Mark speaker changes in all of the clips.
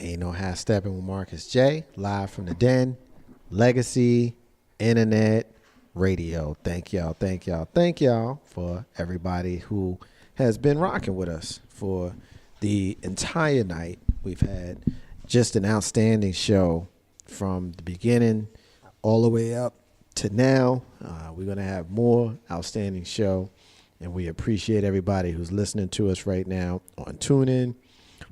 Speaker 1: Ain't No Half Stepping with Marcus J. Live from the Den. Legacy Internet Radio. Thank y'all for everybody who has been rocking with us for the entire night. We've had just an outstanding show from the beginning all the way up to now. We're going to have more outstanding show, and we appreciate everybody who's listening to us right now on TuneIn.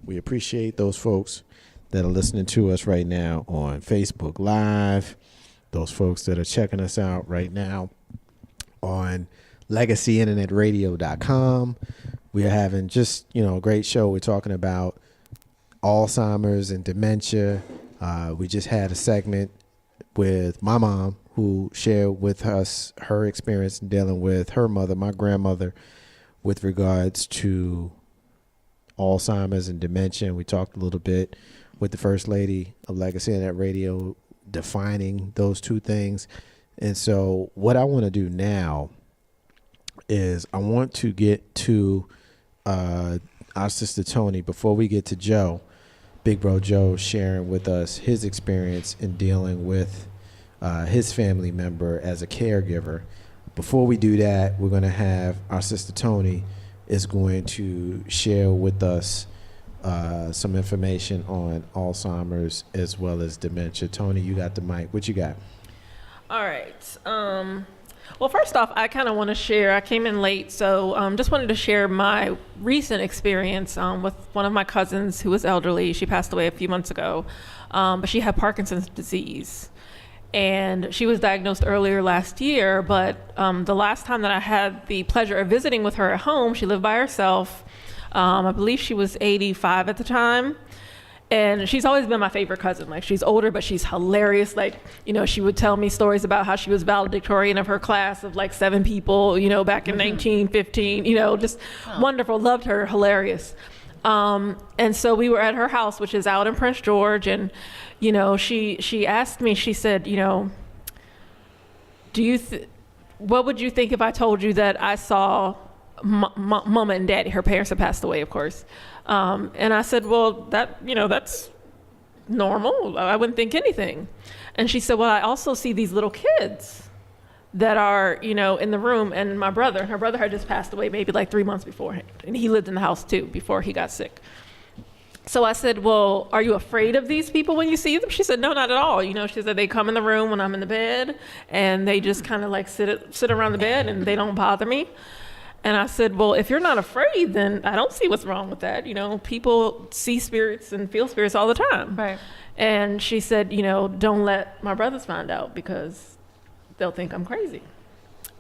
Speaker 1: We appreciate those folks that are listening to us right now on Facebook Live, those folks that are checking us out right now on legacyinternetradio.com. We are having just, a great show. We're talking about Alzheimer's and dementia. We just had a segment with my mom who shared with us her experience in dealing with her mother, my grandmother, with regards to Alzheimer's and dementia. We talked a little bit with the First Lady of Legacy Internet Radio defining those two things. And so what I want to do now is I want to get to our sister Tony before we get to Joe, Big Bro Joe, sharing with us his experience in dealing with his family member as a caregiver. Before we do that, we're going to have our sister Tony is going to share with us some information on Alzheimer's as well as dementia. Tony, you got the mic. What you got?
Speaker 2: All right. Well, first off, I kind of want to share, I came in late, so just wanted to share my recent experience with one of my cousins who was elderly. She passed away a few months ago, but she had Parkinson's disease. And she was diagnosed earlier last year, but the last time that I had the pleasure of visiting with her at home, she lived by herself. I believe she was 85 at the time. And she's always been my favorite cousin. Like, she's older, but she's hilarious. Like, she would tell me stories about how she was valedictorian of her class of like 7 people, back in 1915, just wonderful. Loved her, hilarious. And so we were at her house, which is out in Prince George, and she asked me, she said, what would you think if I told you that I saw Mama and Daddy? Her parents had passed away, of course. And I said, well, that's normal. I wouldn't think anything. And she said, well, I also see these little kids that are, in the room, and her brother had just passed away maybe like 3 months beforehand. And he lived in the house too before he got sick. So I said, well, are you afraid of these people when you see them? She said, no, not at all. She said they come in the room when I'm in the bed, and they just kind of like sit around the bed, and they don't bother me. And I said, well, if you're not afraid, then I don't see what's wrong with that. People see spirits and feel spirits all the time. Right. And she said, don't let my brothers find out because they'll think I'm crazy.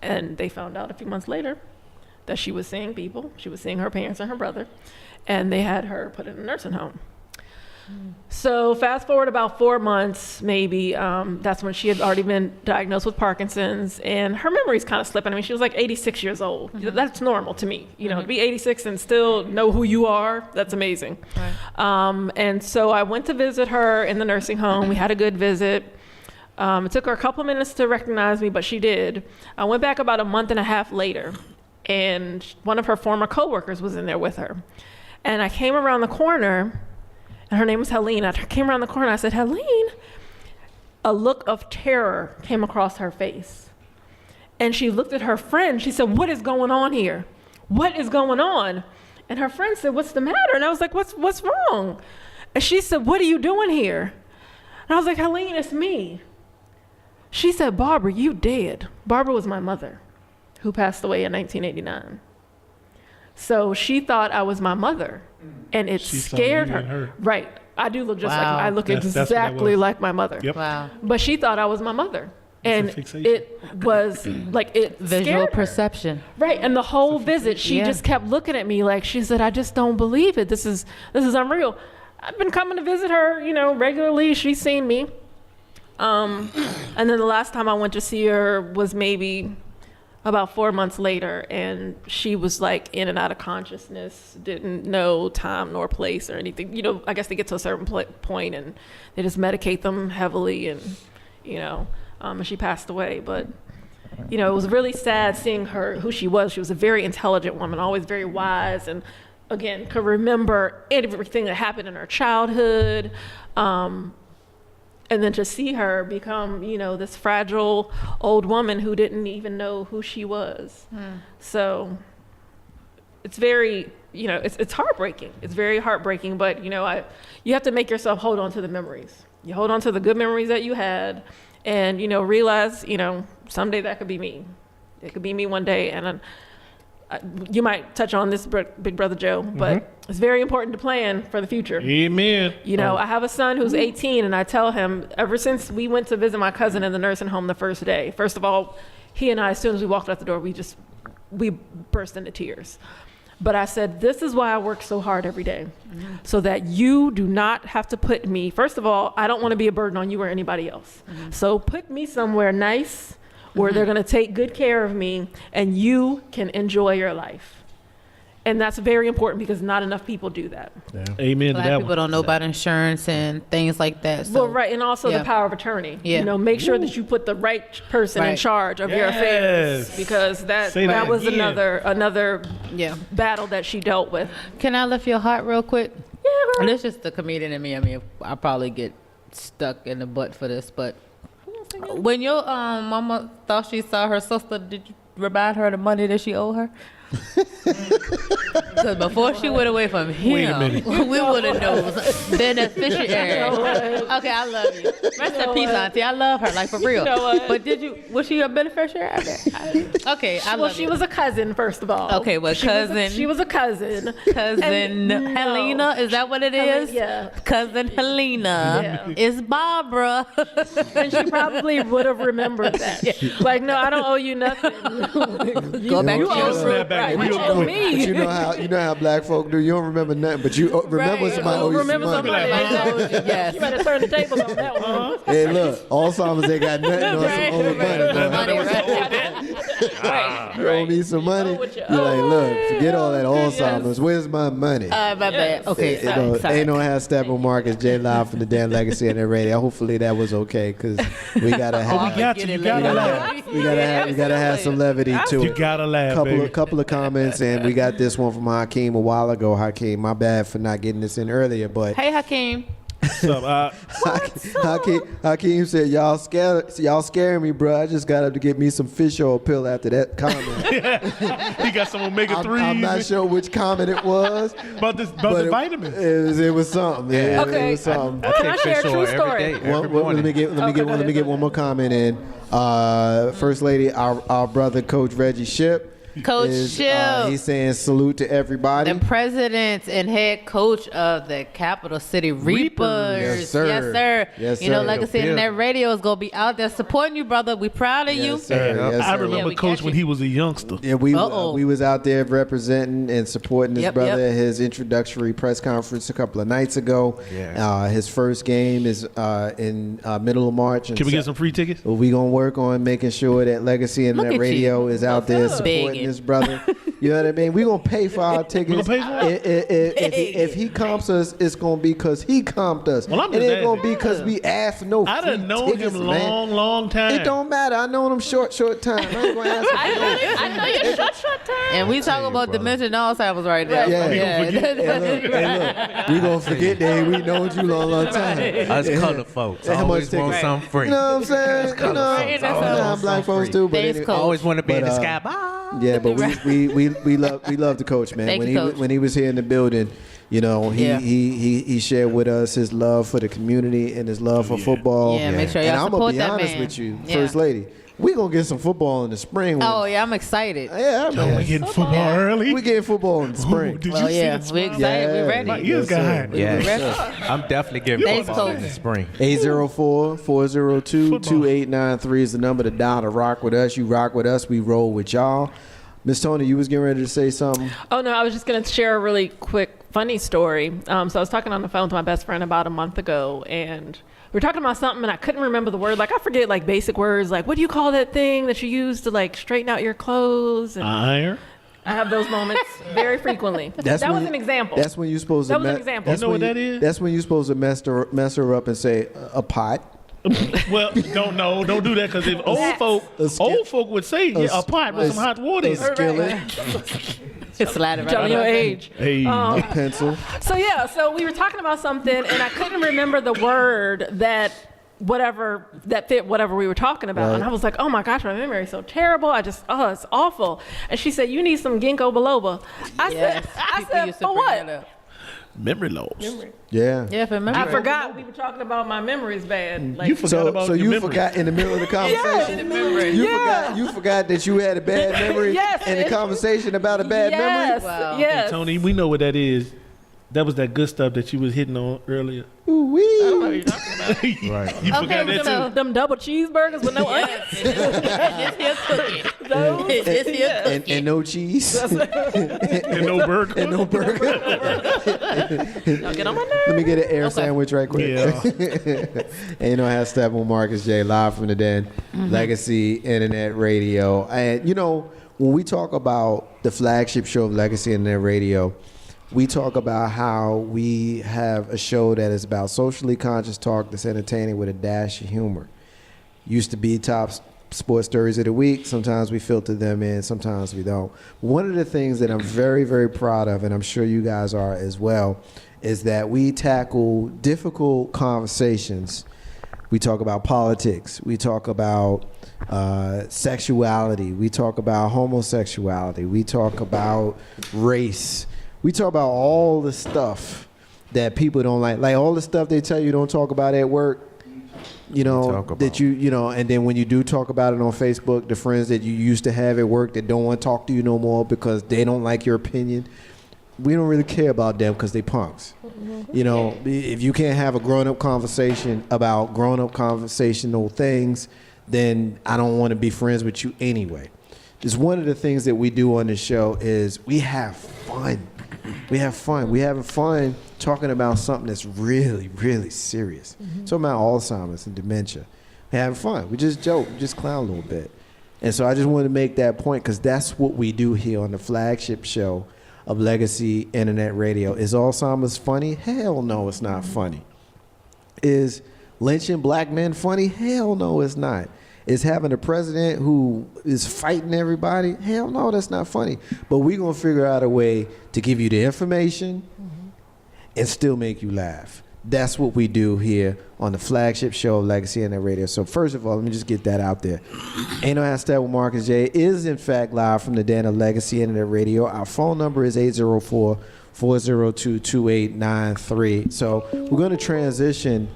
Speaker 2: And they found out a few months later that she was seeing people. She was seeing her parents and her brother, and they had her put in a nursing home. So fast forward about 4 months, maybe, that's when she had already been diagnosed with Parkinson's, and her memory's kind of slipping. I mean, she was like 86 years old. That's normal to me. To be 86 and still know who you are, that's amazing. Right. And so I went to visit her in the nursing home. We had a good visit. It took her a couple minutes to recognize me, but she did. I went back about a month and a half later, and one of her former coworkers was in there with her. And I came around the corner, and her name was Helene. I came around the corner, I said, Helene. A look of terror came across her face. And she looked at her friend. She said, what is going on here? What is going on? And her friend said, what's the matter? And I was like, what's wrong? And she said, what are you doing here? And I was like, Helene, it's me. She said, Barbara, you dead. Barbara was my mother, who passed away in 1989. So she thought I was my mother, and it scared her. Right. I do look just like I look exactly like my mother. Yep. Wow. But she thought I was my mother. And it was like it
Speaker 3: visual perception.
Speaker 2: Right. And the whole visit, she just kept looking at me like, she said, I just don't believe it. This is unreal. I've been coming to visit her, regularly. She's seen me. And then the last time I went to see her was maybe about 4 months later, and she was like in and out of consciousness, didn't know time nor place or anything. I guess they get to a certain point and they just medicate them heavily, and and she passed away. But it was really sad seeing her, who she was. She was a very intelligent woman, always very wise, and again, could remember everything that happened in her childhood. And then to see her become, this fragile old woman who didn't even know who she was. So it's very, it's heartbreaking. It's very heartbreaking, but, you have to make yourself hold on to the memories. You hold on to the good memories that you had and, realize, someday that could be me. It could be me one day. And you might touch on this, Big Brother Joe, but it's very important to plan for the future.
Speaker 3: Amen.
Speaker 2: I have a son who's 18, and I tell him, ever since we went to visit my cousin in the nursing home the first day, first of all, he and I, as soon as we walked out the door, we burst into tears. But I said, this is why I work so hard every day, so that you do not have to put me, first of all, I don't want to be a burden on you or anybody else. So put me somewhere nice, where they're going to take good care of me and you can enjoy your life. And that's very important because not enough people do that.
Speaker 3: Yeah. Amen.
Speaker 4: Black people don't know about insurance and things like that. So.
Speaker 2: Well, right. And also the power of attorney.
Speaker 4: Yeah.
Speaker 2: Make sure that you put the right person in charge of your affairs, because that was another battle that she dealt with.
Speaker 4: Can I lift your heart real quick?
Speaker 2: Yeah.
Speaker 4: And it's just the comedian in me. I mean, I probably get stuck in the butt for this, but when your mama thought she saw her sister, did you remind her of the money that she owed her? Because before she went away from him, we would have known beneficiary. Okay, I love you. Rest in peace, Auntie. I love her, like for real. But was she a beneficiary? Okay, I love you.
Speaker 2: Well, she was a cousin, first of all.
Speaker 4: Okay, well,
Speaker 2: She was a cousin.
Speaker 4: Cousin Helena, is that what it is?
Speaker 2: Yeah.
Speaker 4: Cousin Helena is Barbara.
Speaker 2: And she probably would have remembered that. Like, no, I don't owe you nothing.
Speaker 4: Go back to your
Speaker 3: snap back.
Speaker 2: Right. You owe me.
Speaker 1: But you know how black folk do. You don't remember nothing, but you remember somebody owe you some money.
Speaker 4: Yes.
Speaker 2: You better turn the tables on that one.
Speaker 1: Hey, look, Alzheimer's ain't got nothing on some old money. You owe me some money. You're like, look, forget all that Alzheimer's. Where's my money?
Speaker 4: My bad. Okay, sorry.
Speaker 1: Ain't no half-step on Marcus J. Live from the damn Legacy and Radio. Hopefully that was okay, because we gotta have.
Speaker 3: You gotta laugh.
Speaker 1: We gotta have some levity to it.
Speaker 3: You gotta laugh,
Speaker 1: Couple of comments, and we got this one from Hakeem a while ago. Hakeem, my bad for not getting this in earlier, but
Speaker 4: hey, Hakeem.
Speaker 3: What's up?
Speaker 1: Hakeem said, y'all scaring me, bro. I just got up to get me some fish oil pill after that comment.
Speaker 3: He got some omega-3s.
Speaker 1: I'm not sure which comment it was.
Speaker 3: about the vitamins.
Speaker 1: It was something. Yeah,
Speaker 2: okay.
Speaker 1: It was something.
Speaker 2: Can I share a true story?
Speaker 1: Let me get one more comment in. First Lady, our brother, Coach Reggie Shipp.
Speaker 4: Coach Shipp.
Speaker 1: He's saying salute to everybody.
Speaker 4: The president and head coach of the Capital City Reapers.
Speaker 1: Yes, sir.
Speaker 4: Yes, sir. Legacy Internet Radio is going to be out there supporting you, brother. We proud of you.
Speaker 1: Sir. Yes, sir.
Speaker 3: I remember Coach when he was a youngster.
Speaker 1: Yeah, we was out there representing and supporting his brother at his introductory press conference a couple of nights ago. Yeah. His first game is in middle of March.
Speaker 3: Can we get some free tickets?
Speaker 1: Well, we going to work on making sure that Legacy Internet Radio is out there supporting his brother. You know what I mean? We're going to pay for our tickets. If he comps us, it's going to be because he comped us.
Speaker 3: Well, I'm
Speaker 1: it ain't going to be because we asked for no free tickets. I done known him
Speaker 3: long time.
Speaker 1: It don't matter. I known him short time. I ain't going to ask him for no.
Speaker 2: I know you short time.
Speaker 4: And we talking about dementia and Alzheimer's right now.
Speaker 1: Yeah. Look, we going to forget that we known you long time.
Speaker 5: Us color folks always want something free.
Speaker 1: You know what I'm saying? You know, black folks do, but
Speaker 4: Thanks, Coach.
Speaker 5: Always want to be in the sky. Bye.
Speaker 1: Yeah, but we love the coach, man. When he was here in the building, you know, he shared with us his love for the community and his love for football.
Speaker 4: Yeah, make sure y'all support that man.
Speaker 1: And I'm gonna be honest with you, First Lady. We gonna get some football in the spring.
Speaker 4: Oh yeah, I'm excited.
Speaker 1: Yeah, man.
Speaker 3: We getting football early.
Speaker 1: We getting football in the spring.
Speaker 3: Did you see the
Speaker 4: we excited. We ready.
Speaker 3: My ears got high.
Speaker 5: Yeah, I'm definitely getting football in the spring.
Speaker 1: 804-402-2893 is the number to dial to rock with us. You rock with us, we roll with y'all. Miss Tony, you was getting ready to say something?
Speaker 2: Oh, no, I was just going to share a really quick, funny story. So I was talking on the phone to my best friend about a month ago, and we were talking about something, and I couldn't remember the word. Like, I forget, like, basic words. Like, what do you call that thing that you use to, like, straighten out your clothes? And
Speaker 3: Iron?
Speaker 2: I have those moments very frequently. That was an example.
Speaker 1: That's when you're supposed to...
Speaker 2: That was an example.
Speaker 3: You know what that is?
Speaker 1: That's when you're supposed to mess her up and say, a pot.
Speaker 3: Well, don't do that because if old folk would say, a pot with some hot water.
Speaker 1: A skillet,
Speaker 4: Slide it right
Speaker 2: Telling your age.
Speaker 3: Hey,
Speaker 1: a pencil.
Speaker 2: So we were talking about something, and I couldn't remember the word that fit whatever we were talking about.
Speaker 1: Right.
Speaker 2: And I was like, oh my gosh, my memory is so terrible. It's awful. And she said, you need some ginkgo biloba. I said, for what?
Speaker 3: memory loss.
Speaker 1: Yeah.
Speaker 4: Yeah, for memory.
Speaker 2: I forgot we were talking about my memory's bad. Like,
Speaker 3: You forgot about
Speaker 1: So
Speaker 3: your
Speaker 1: you
Speaker 3: memory.
Speaker 1: forgot in the middle of the conversation. You forgot that you had a bad memory
Speaker 2: Yes,
Speaker 1: in a conversation about a bad memory.
Speaker 4: Wow.
Speaker 2: Yes.
Speaker 3: Tony, we know what that is. That was that good stuff that you was hitting on earlier.
Speaker 1: Ooh wee.
Speaker 3: Right. You forgot that
Speaker 4: so-
Speaker 3: too.
Speaker 2: Them double cheeseburgers with no onions.
Speaker 4: It's here cooking.
Speaker 2: Those.
Speaker 4: It's here cooking.
Speaker 1: And no cheese.
Speaker 3: And no burger.
Speaker 1: And no burger.
Speaker 2: Y'all get on my nerves.
Speaker 1: Let me get an air sandwich right quick.
Speaker 3: Yeah.
Speaker 1: And you know, I have Step with Marcus J live from the Den, Legacy Internet Radio. And you know, when we talk about the flagship show of Legacy Internet Radio, we talk about how we have a show that is about socially conscious talk that's entertaining with a dash of humor. Used to be top sports stories of the week. Sometimes we filter them in, sometimes we don't. One of the things that I'm very, very proud of, and I'm sure you guys are as well, is that we tackle difficult conversations. We talk about politics. We talk about sexuality. We talk about homosexuality. We talk about race. We talk about all the stuff that people don't like all the stuff they tell you don't talk about at work. You know, that you know, and then when you do talk about it on Facebook, the friends that you used to have at work that don't want to talk to you no more because they don't like your opinion, we don't really care about them because they punks. You know, if you can't have a grown-up conversation about grown-up conversational things, then I don't want to be friends with you anyway. It's one of the things that we do on this show is we have fun. We have fun. We having fun talking about something that's really, really serious. Talking about Alzheimer's and dementia. We having fun. We just joke, we just clown a little bit. And so I just wanted to make that point because that's what we do here on the flagship show of Legacy Internet Radio. Is Alzheimer's funny? Hell no, it's not funny. Is lynching black men funny? Hell no, it's not. Is having a president who is fighting everybody? Hell no, that's not funny. But we're going to figure out a way to give you the information and still make you laugh. That's what we do here on the flagship show of Legacy Internet Radio. So first of all, let me just get that out there. Ain't No Hashtag with Marcus J is in fact live from the den of Legacy Internet Radio. Our phone number is 804-402-2893. So we're going to transition.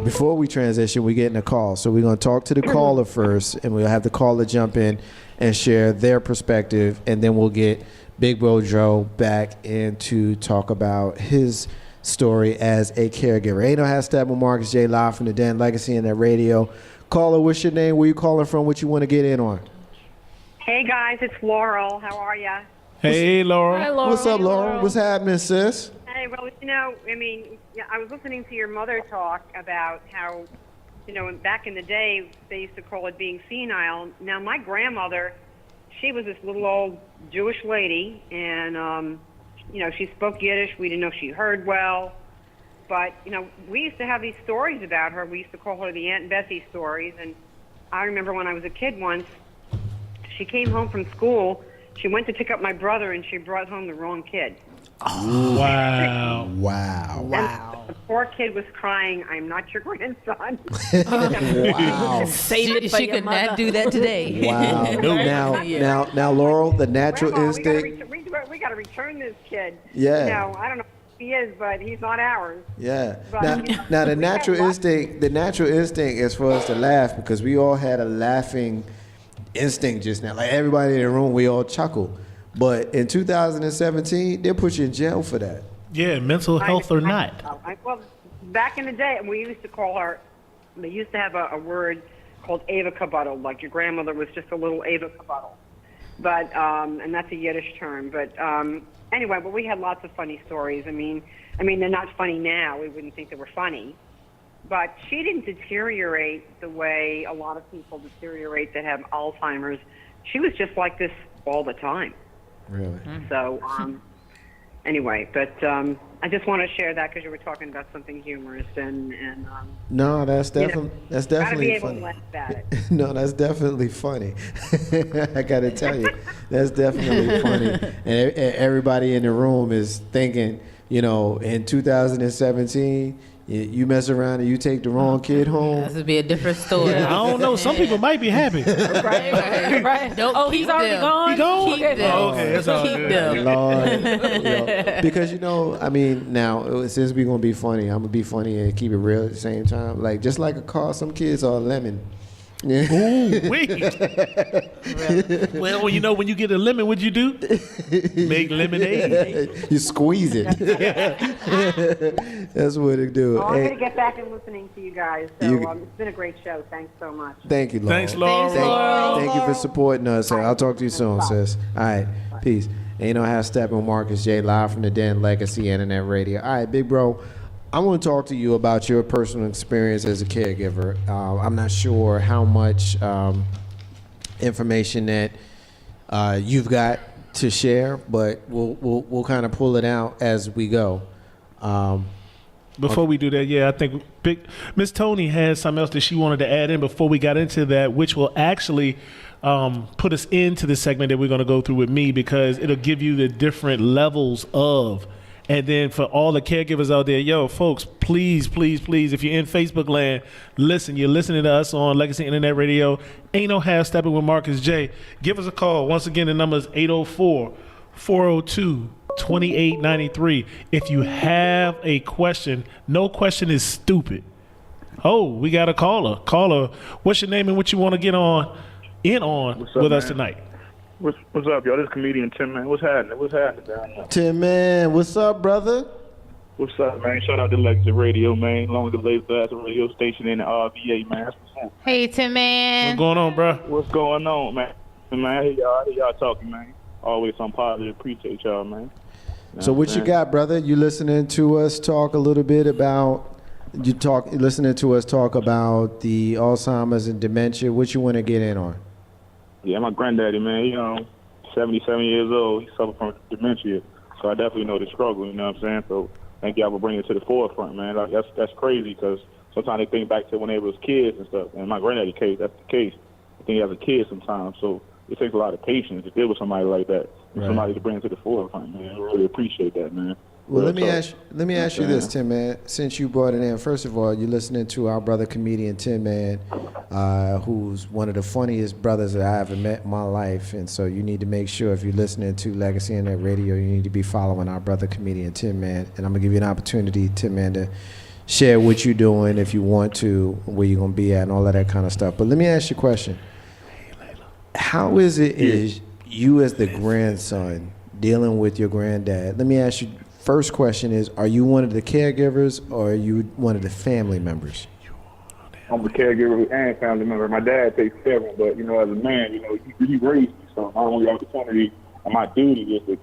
Speaker 1: Before we transition, we're getting a call. So we're going to talk to the caller first, and we'll have the caller jump in and share their perspective, and then we'll get Big Bro Joe back in to talk about his story as a caregiver. Ain't No Hashtag with Marcus J live from the Den, Legacy Internet Radio. Caller, what's your name? Where you calling from? What you want to get in on?
Speaker 6: Hey guys, it's Laurel. How are ya?
Speaker 3: Hey, Laura.
Speaker 2: Hi, Laurel.
Speaker 1: What's up, Laurel? What's happening, sis?
Speaker 6: Hey, well, you know, I mean, yeah, I was listening to your mother talk about how, you know, back in the day they used to call it being senile. Now, my grandmother, she was this little old Jewish lady, and you know, she spoke Yiddish. We didn't know she heard well, but you know, we used to have these stories about her. We used to call her the Aunt Bessie stories, and I remember when I was a kid once, she came home from school. She went to pick up my brother, and she brought home the wrong kid.
Speaker 3: Wow.
Speaker 1: Wow.
Speaker 6: And the poor kid was crying, "I'm not your grandson."
Speaker 1: Wow.
Speaker 2: Save it for
Speaker 4: She
Speaker 2: your
Speaker 4: could
Speaker 2: mother.
Speaker 4: not do that today.
Speaker 1: Wow. Now, Laurel, the natural
Speaker 6: Grandma,
Speaker 1: instinct.
Speaker 6: we got to return this kid.
Speaker 1: Yeah.
Speaker 6: No, I don't know who he is, but he's not ours.
Speaker 1: Yeah.
Speaker 6: But,
Speaker 1: Now the natural instinct is for us to laugh because we all had a laughing instinct just now. Like everybody in the room, we all chuckle. But in 2017, they'll put you in jail for that.
Speaker 3: Yeah, mental health or not.
Speaker 6: Well, back in the day, we used to call her. They used to have a word called Ava Kabuttal, like your grandmother was just a little Ava Kabuttal. But and that's a Yiddish term. But anyway, but we had lots of funny stories. I mean, they're not funny now. We wouldn't think they were funny. But she didn't deteriorate the way a lot of people deteriorate that have Alzheimer's. She was just like this all the time.
Speaker 1: Really?
Speaker 6: So, anyway, but I just want to share that because you were talking about something humorous and
Speaker 1: no, that's definitely
Speaker 6: gotta be able
Speaker 1: funny.
Speaker 6: to laugh at it.
Speaker 1: No, that's definitely funny. I gotta tell you, that's definitely funny. And everybody in the room is thinking, in 2017, you mess around and you take the wrong kid home.
Speaker 4: This would be a different story.
Speaker 3: I don't know. Some people might be happy.
Speaker 2: Right.
Speaker 4: Don't
Speaker 2: he's already
Speaker 4: them.
Speaker 2: gone?
Speaker 3: He gone?
Speaker 4: Keep them.
Speaker 3: Oh, okay, that's all
Speaker 4: Keep
Speaker 3: good.
Speaker 4: them.
Speaker 1: Lord, because now since we're gonna be funny, I'm gonna be funny and keep it real at the same time. Like just like a car, some kids are lemon. Yeah.
Speaker 3: Ooh, wait. Well, when you get a lemon, what'd you do? Make lemonade.
Speaker 1: You squeeze it. That's what it do.
Speaker 6: Well, I'm going to get back and listening to you guys. So it's been a great show. Thanks so much.
Speaker 1: Thank you, Laura.
Speaker 3: Thanks, Laura.
Speaker 1: Thank you for supporting us. I'll talk to you soon, sis. All right, peace. And you know how stepping Marcus J. live from the Den Legacy Internet Radio. All right, big bro. I want to talk to you about your personal experience as a caregiver. I'm not sure how much information that you've got to share, but we'll kind of pull it out as we go.
Speaker 3: Before we do that, I think Miss Tony has something else that she wanted to add in before we got into that, which will actually put us into the segment that we're going to go through with me, because it'll give you the different levels of. And then for all the caregivers out there, folks, please, if you're in Facebook land, listen. You're listening to us on Legacy Internet Radio. Ain't no half stepping with Marcus J. Give us a call. Once again, the number is 804-402-2893. If you have a question, no question is stupid. Oh, we got a caller. Caller, what's your name and what you want to get on with us tonight?
Speaker 7: What's up, y'all? This is comedian Tim, man. What's happening down there?
Speaker 1: Tim, man, what's up, brother?
Speaker 7: What's up, man? Shout out to Legacy Radio, man. Long delayed last radio station in the RVA, man. That's what's up.
Speaker 4: Hey, Tim, man.
Speaker 3: What's going on, bro?
Speaker 7: What's going on, man? I hear y'all talking, man. Always on positive. Appreciate y'all, man.
Speaker 1: So what you got, brother? You listening to us talk a little bit about listening to us talk about the Alzheimer's and dementia. What you want to get in on?
Speaker 7: Yeah, my granddaddy, man, 77 years old. He suffered from dementia. So I definitely know the struggle, you know what I'm saying? So thank y'all for bringing it to the forefront, man. Like, that's crazy, because sometimes they think back to when they was kids and stuff. And my granddaddy case, that's the case. I think he has a kid sometimes. So it takes a lot of patience to deal with somebody like that. Right. Somebody to bring it to the forefront, man. I really appreciate that, man.
Speaker 1: Well, let me ask you this, Tim, man. Since you brought it in, first of all, you're listening to our brother comedian Tim, man, who's one of the funniest brothers that I ever met in my life. And so you need to make sure, if you're listening to Legacy Internet Radio, you need to be following our brother comedian Tim, man. And I'm gonna give you an opportunity, Tim, man, to share what you're doing if you want to, where you're gonna be at, and all of that kind of stuff. But let me ask you a question. How is you as the grandson dealing with your granddad? Let me ask you. First question is, are you one of the caregivers or are you one of the family members?
Speaker 7: I'm a caregiver and family member. My dad takes care of him, but, as a man, he raised me. So my only opportunity and my duty is to,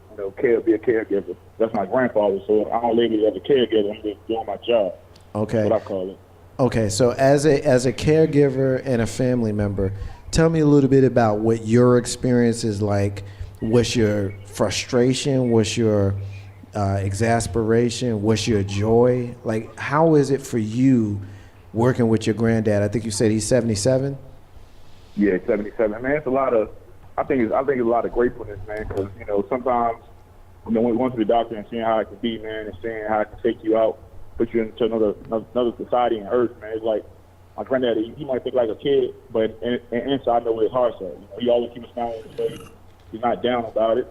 Speaker 7: be a caregiver. That's my grandfather, so I don't label it as a caregiver. I'm just doing my job. Okay. That's what I call it.
Speaker 1: Okay, so as a caregiver and a family member, tell me a little bit about what your experience is like. What's your frustration? What's your exasperation? What's your joy? Like, how is it for you working with your granddad? I think you said he's 77.
Speaker 7: Yeah, 77. Man, it's a lot of. I think it's a lot of gratefulness, man. Because sometimes when we went to the doctor and seeing how it can be, man, and seeing how it can take you out, put you into another society and earth, man. It's like my granddad. He might think like a kid, but inside I know where his heart's at. He always keeps a smile on his face. He's not down about it.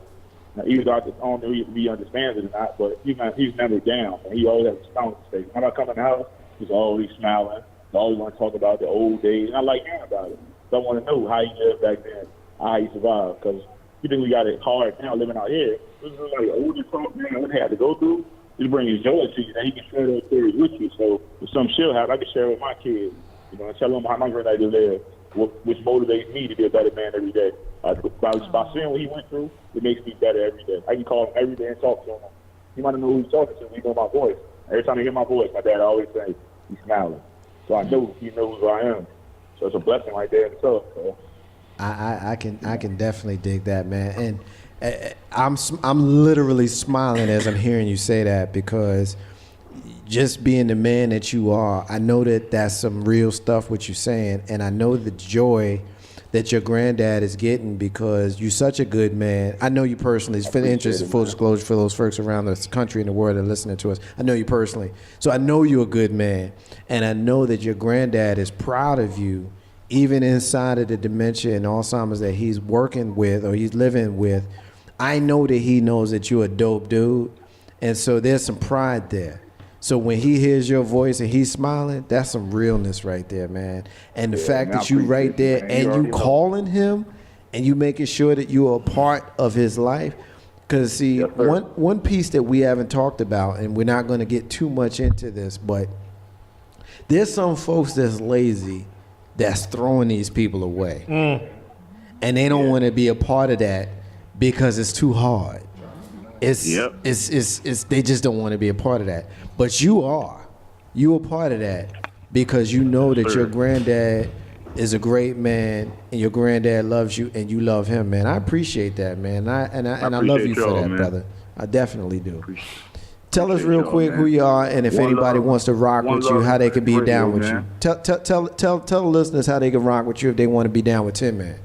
Speaker 7: Now, even though I don't know if he understands it or not, but he's never down. And he always has a smile on his face. When I come in the house, he's always smiling. He always want to talk about the old days. And I like hearing about it. So I want to know how he lived back then, how he survived. Because you think we got it hard now living out here. This is like older talk, man, what they had to go through. Just bring his joy to you, and he can share those stories with you. So if some shit happen, I can share it with my kids. And tell them how my granddad lived, which motivates me to be a better man every day. By seeing what he went through, it makes me better every day. I can call him every day and talk to him. He might not know who he's talking to. He know my voice. Every time he hear my voice, my dad always says he's smiling. So I know he knows who I am. So it's a blessing right there in itself. So.
Speaker 1: I can definitely dig that, man. And I'm literally smiling as I'm hearing you say that, because just being the man that you are, I know that that's some real stuff what you're saying, and I know the joy that your granddad is getting because you're such a good man. I know you personally. For the interest of full disclosure for those folks around the country and the world that are listening to us, I know you personally. So I know you're a good man, and I know that your granddad is proud of you, even inside of the dementia and Alzheimer's that he's working with or he's living with. I know that he knows that you're a dope dude, and so there's some pride there. So when he hears your voice and he's smiling, that's some realness right there, man. And the fact that you right there and you calling him and you making sure that you are a part of his life. Because see, one piece that we haven't talked about, and we're not going to get too much into this, but there's some folks that's lazy that's throwing these people away. And they don't want to be a part of that because it's too hard. They just don't want to be a part of that. But you are a part of that because you know that your granddad is a great man and your granddad loves you and you love him, man. I appreciate that, man. I love you for that, man. Brother. I definitely do. Tell us real quick who you are, and if anybody wants to rock with you, how they can be down with you. Tell the listeners how they can rock with you if they want to be down with Tin Man.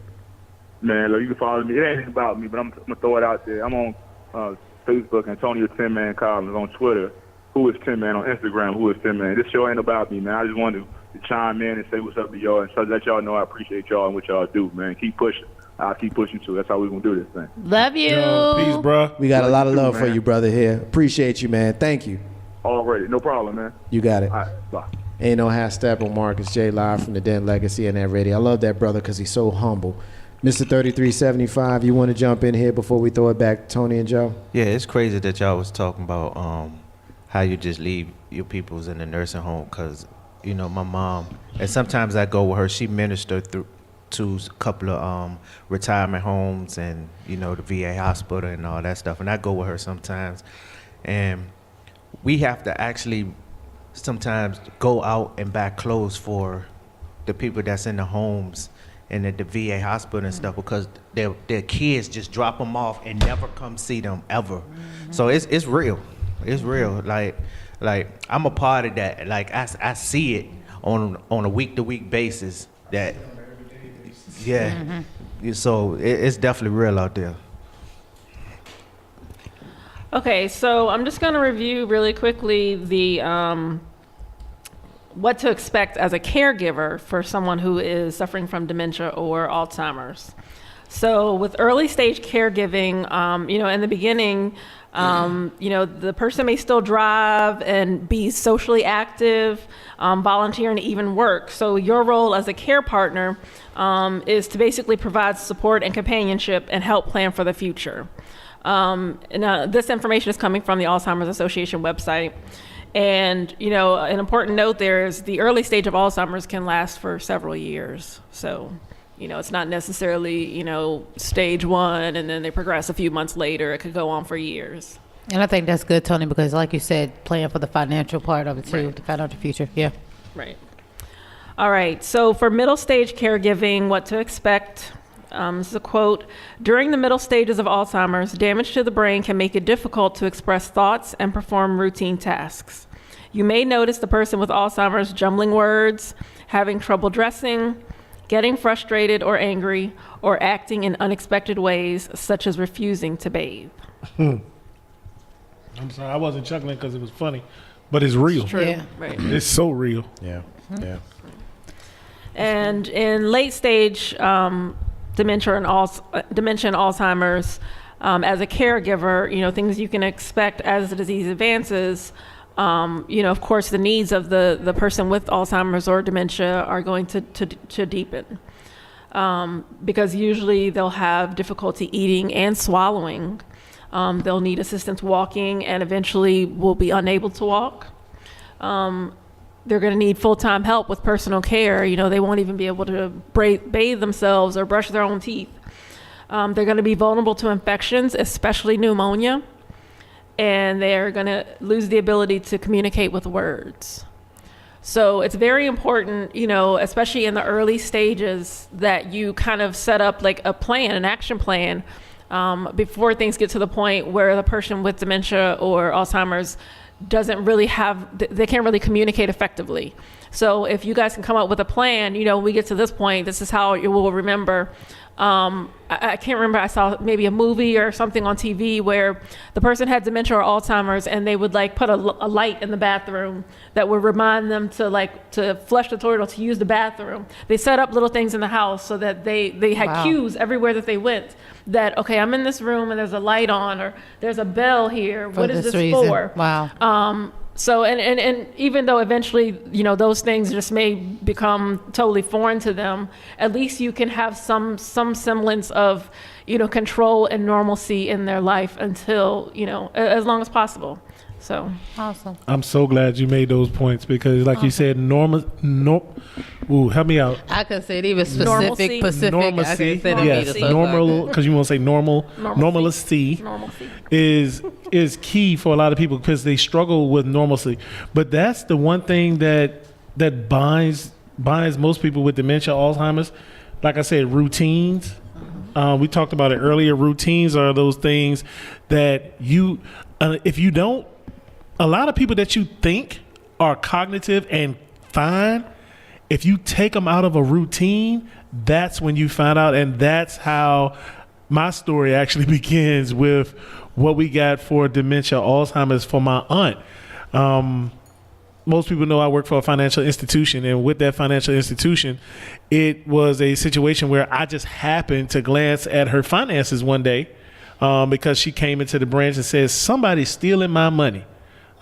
Speaker 7: Man, look, you can follow me. It ain't about me, but I'm gonna throw it out there. I'm on Facebook, Antonio Tin Man Collins, on Twitter. Who is Tin Man on Instagram? Who is Tin Man? This show ain't about me, man. I just wanted to chime in and say what's up to y'all and so let y'all know I appreciate y'all and what y'all do, man. Keep pushing. I'll keep pushing too. That's how we're gonna do this thing.
Speaker 4: Love you.
Speaker 3: Peace, bro.
Speaker 1: We got a lot of love for you, brother, here. Appreciate you, man. Thank you.
Speaker 7: Already. No problem, man.
Speaker 1: You got it.
Speaker 7: All right, bye.
Speaker 1: Ain't no half step on Marcus J. live from the Den Legacy and that radio. I love that brother because he's so humble. Mr. 3375, you want to jump in here before we throw it back to Tony and Joe?
Speaker 5: Yeah, it's crazy that y'all was talking about how you just leave your peoples in the nursing home, because, you know, my mom, and sometimes I go with her, she ministered to a couple of retirement homes and, you know, the VA hospital and all that stuff, and I go with her sometimes. And we have to actually sometimes go out and buy clothes for the people that's in the homes and at the VA hospital and stuff, because their kids just drop them off and never come see them ever. Mm-hmm. So it's real. It's real. Like I'm a part of that. Like I see it on a week-to-week basis. That So it's definitely real out there.
Speaker 2: Okay, so I'm just going to review really quickly the what to expect as a caregiver for someone who is suffering from dementia or Alzheimer's. So with early stage caregiving, in the beginning, the person may still drive and be socially active, volunteer, and even work. So your role as a care partner is to basically provide support and companionship and help plan for the future. This information is coming from the Alzheimer's Association website. And, an important note there is the early stage of Alzheimer's can last for several years. So, it's not necessarily, stage 1 and then they progress a few months later. It could go on for years.
Speaker 4: And I think that's good, Tony, because like you said, plan for the financial part of it too,
Speaker 2: right.
Speaker 4: The financial future. Yeah.
Speaker 2: Right. All right. So for middle stage caregiving, what to expect. This is a quote. During the middle stages of Alzheimer's, damage to the brain can make it difficult to express thoughts and perform routine tasks. You may notice the person with Alzheimer's jumbling words, having trouble dressing, getting frustrated or angry, or acting in unexpected ways, such as refusing to bathe.
Speaker 3: I'm sorry, I wasn't chuckling because it was funny, but it's real.
Speaker 2: It's true.
Speaker 4: Yeah.
Speaker 2: Right.
Speaker 3: It's so real.
Speaker 1: Yeah. Yeah.
Speaker 2: And in late stage dementia and Alzheimer's, as a caregiver, things you can expect as the disease advances. Of course, the needs of the person with Alzheimer's or dementia are going to deepen because usually they'll have difficulty eating and swallowing. They'll need assistance walking and eventually will be unable to walk. They're going to need full-time help with personal care. They won't even be able to bathe themselves or brush their own teeth. They're going to be vulnerable to infections, especially pneumonia. And they're going to lose the ability to communicate with words. So it's very important, especially in the early stages, that you kind of set up like a plan, an action plan, before things get to the point where the person with dementia or Alzheimer's doesn't really they can't really communicate effectively. So if you guys can come up with a plan, when we get to this point, this is how you will remember. I can't remember, I saw maybe a movie or something on TV where the person had dementia or Alzheimer's, and they would put a light in the bathroom that would remind them to flush the toilet or to use the bathroom. They set up little things in the house so that they had cues everywhere that they went, that, okay, I'm in this room and there's a light on, or there's a bell here. What is this for?
Speaker 4: Wow.
Speaker 2: So, and even though eventually, those things just may become totally foreign to them, at least you can have some semblance of, control and normalcy in their life until, as long as possible. So
Speaker 4: awesome.
Speaker 3: I'm so glad you made those points, because like you said, help me out.
Speaker 4: I could say it even specific, Pacific.
Speaker 3: Normalcy.
Speaker 4: Yes,
Speaker 3: normal, because you want to say normalcy is key for a lot of people, because they struggle with normalcy. But that's the one thing that binds most people with dementia, Alzheimer's. Like I said, routines. We talked about it earlier. Routines are those things that if you don't, a lot of people that you think are cognitive and fine, if you take them out of a routine, that's when you find out. And that's how my story actually begins, with what we got for dementia, Alzheimer's, for my aunt. Most people know I work for a financial institution, and with that financial institution, it was a situation where I just happened to glance at her finances one day, because she came into the branch and said, "Somebody's stealing my money."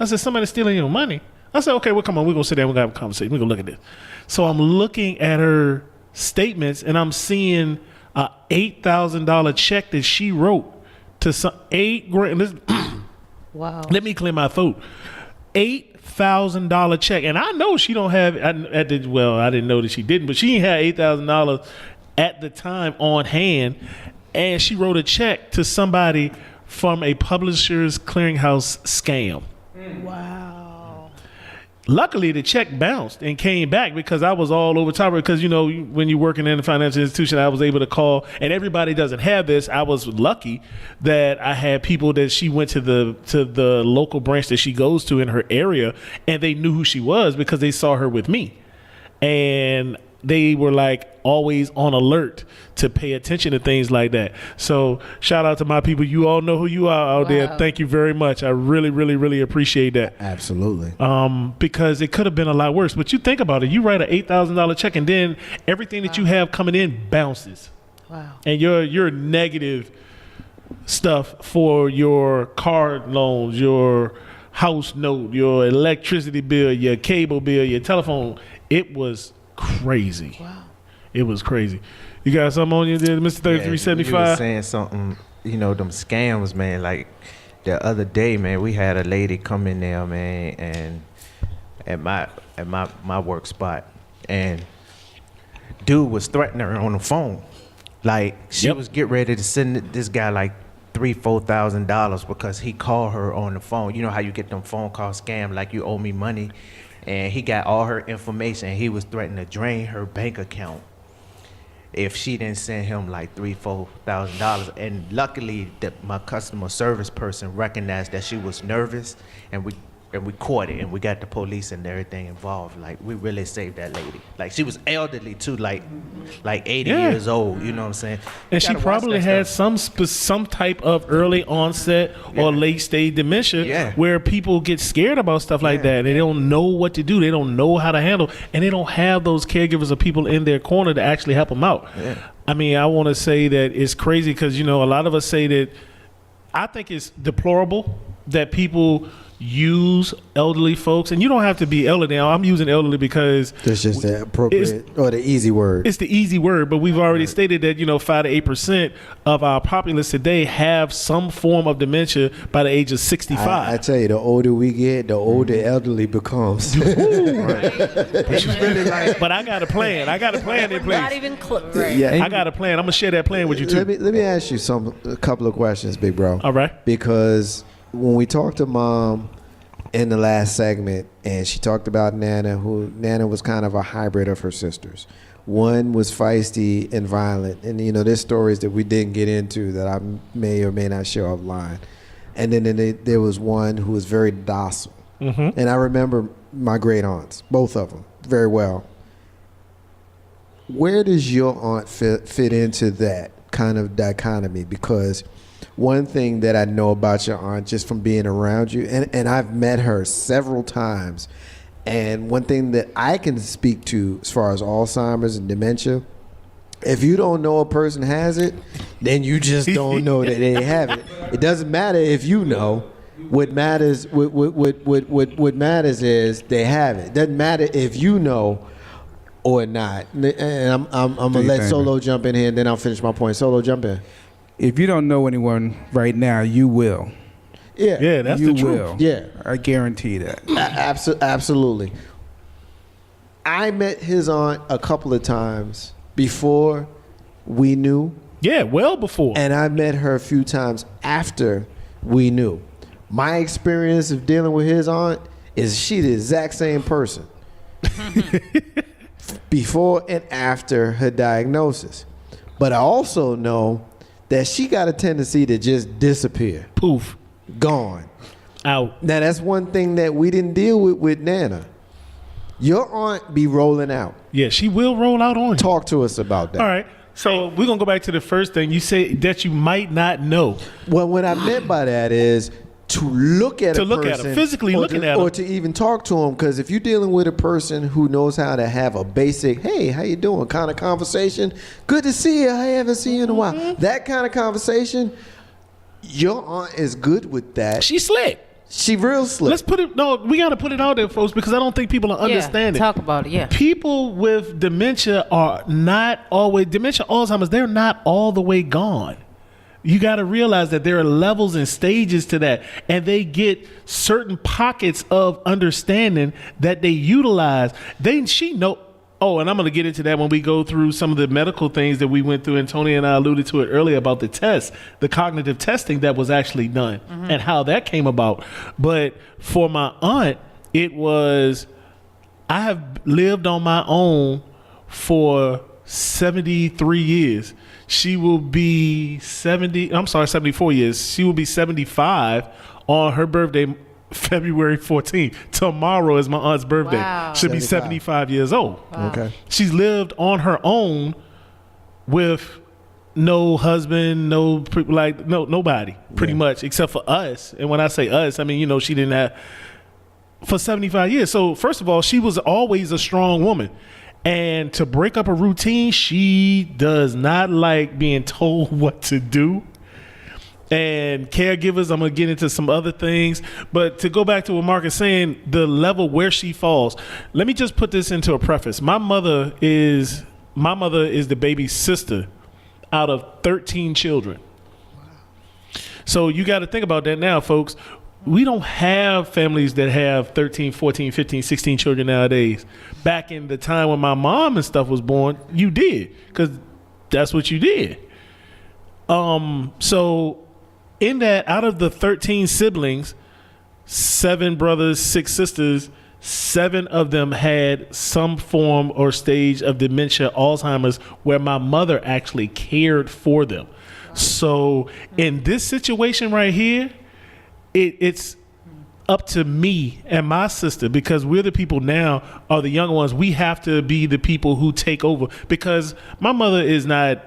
Speaker 3: I said, "Somebody's stealing your money?" I said, "Okay, well, come on, we're going to sit down, we're going to have a conversation. We're going to look at this." So I'm looking at her statements, and I'm seeing a $8,000 check that she wrote to some $8,000.
Speaker 4: Wow.
Speaker 3: Let me clear my throat. $8,000 check. And I know she don't have, I didn't know that she didn't, but she had $8,000 at the time on hand. And she wrote a check to somebody from a publisher's clearinghouse scam.
Speaker 4: Wow.
Speaker 3: Luckily, the check bounced and came back, because I was all over top of it. Because, when you're working in a financial institution, I was able to call, and everybody doesn't have this. I was lucky that I had people that she went to the local branch that she goes to in her area, and they knew who she was because they saw her with me. And they were always on alert to pay attention to things like that. So shout out to my people. You all know who you are out there. Thank you very much. I really, really, really appreciate that.
Speaker 1: Absolutely.
Speaker 3: Because it could have been a lot worse. But you think about it. You write an $8,000 check, and then everything that you have coming in bounces.
Speaker 4: Wow.
Speaker 3: And your negative stuff for your car loans, your house note, your electricity bill, your cable bill, your telephone, it was crazy.
Speaker 4: Wow.
Speaker 3: It was crazy. You got something on you there, Mr. 3375?
Speaker 5: You were saying something, them scams, man. Like the other day, man, we had a lady come in there, man, and at my work spot, and dude was threatening her on the phone. Like she was getting ready to send this guy $3,000-$4,000 because he called her on the phone. You know how you get them phone call scam, like you owe me money. And he got all her information. He was threatening to drain her bank account if she didn't send him $3,000-$4,000. And luckily, my customer service person recognized that she was nervous, and we caught it, and we got the police and everything involved. We really saved that lady. She was elderly too, 80 years old. You know what I'm saying?
Speaker 3: And she probably had some type of early onset or late stage dementia, where people get scared about stuff like that. They don't know what to do. They don't know how to handle, and they don't have those caregivers or people in their corner to actually help them out. Yeah. I mean, I want to say that it's crazy, because a lot of us say that. I think it's deplorable that people use elderly folks, and you don't have to be elderly. Now, I'm using elderly because
Speaker 1: it's just the appropriate or the easy word.
Speaker 3: It's the easy word, but we've already stated that 5 to 8% of our populace today have some form of dementia by the age of 65.
Speaker 1: I tell you, the older we get, the older elderly becomes.
Speaker 3: But I got a plan. I got a plan in place.
Speaker 2: Not even close.
Speaker 4: Right.
Speaker 1: Yeah,
Speaker 3: I got a plan. I'm gonna share that plan with you too.
Speaker 1: Let me ask you a couple of questions, big bro.
Speaker 3: All right.
Speaker 1: Because when we talk to mom, in the last segment, and she talked about Nana, who Nana was kind of a hybrid of her sisters. One was feisty and violent, and there's stories that we didn't get into that I may or may not share offline. And then there was one who was very docile. Mm-hmm. And I remember my great aunts, both of them, very well. Where does your aunt fit into that kind of dichotomy? Because one thing that I know about your aunt just from being around you, and I've met her several times, and one thing that I can speak to as far as Alzheimer's and dementia, if you don't know a person has it, then you just don't know that they have it. It doesn't matter if you know. What matters is they have it. Doesn't matter if you know or not. And I'm gonna let Solo jump in here, and then I'll finish my point. Solo, jump in.
Speaker 8: If you don't know anyone right now, you will.
Speaker 3: Yeah, that's the truth.
Speaker 1: Yeah,
Speaker 8: I guarantee that.
Speaker 1: Absolutely. I met his aunt a couple of times before we knew.
Speaker 3: Yeah, well before.
Speaker 1: And I met her a few times after we knew. My experience of dealing with his aunt is she the exact same person before and after her diagnosis. But I also know that she got a tendency to just disappear.
Speaker 3: Poof.
Speaker 1: Gone.
Speaker 3: Out.
Speaker 1: Now, that's one thing that we didn't deal with Nana. Your aunt be rolling out.
Speaker 3: Yeah, she will roll out on you.
Speaker 1: Talk to us about that.
Speaker 3: All right. So we're going to go back to the first thing. You say that you might not know.
Speaker 1: Well, what I meant by that is to look at a person,
Speaker 3: physically looking at them,
Speaker 1: or to even talk to them. Because if you're dealing with a person who knows how to have a basic, hey, how you doing, kind of conversation, good to see you, I haven't seen you in a while. That kind of conversation, your aunt is good with that.
Speaker 3: She's slick.
Speaker 1: She real slick.
Speaker 3: Let's put it. No, we got to put it out there, folks, because I don't think people understand it.
Speaker 4: Talk about it. Yeah.
Speaker 3: People with dementia are not always Alzheimer's. They're not all the way gone. You got to realize that there are levels and stages to that, and they get certain pockets of understanding that they utilize. Oh, and I'm going to get into that when we go through some of the medical things that we went through, and Tony and I alluded to it earlier about the test, the cognitive testing that was actually done, and how that came about. But for my aunt, I have lived on my own for 73 years. She will be 74 years. She will be 75 on her birthday, February 14th. Tomorrow is my aunt's birthday.
Speaker 4: Wow.
Speaker 3: She'll be 75 years old.
Speaker 4: Wow.
Speaker 1: Okay.
Speaker 3: She's lived on her own with no husband, nobody, pretty much, except for us. And when I say us, I mean, she didn't have, for 75 years. So first of all, she was always a strong woman. And to break up a routine, she does not like being told what to do. And caregivers, I'm going to get into some other things. But to go back to what Mark is saying, the level where she falls, let me just put this into a preface. My mother is the baby sister out of 13 children. So you got to think about that now, folks. We don't have families that have 13, 14, 15, 16 children nowadays. Back in the time when my mom and stuff was born, you did, because that's what you did. So in that, out of the 13 siblings, 7 brothers, 6 sisters, 7 of them had some form or stage of dementia, Alzheimer's, where my mother actually cared for them. So in this situation right here, it's up to me and my sister, because we're the people now, are the younger ones. We have to be the people who take over, because my mother is not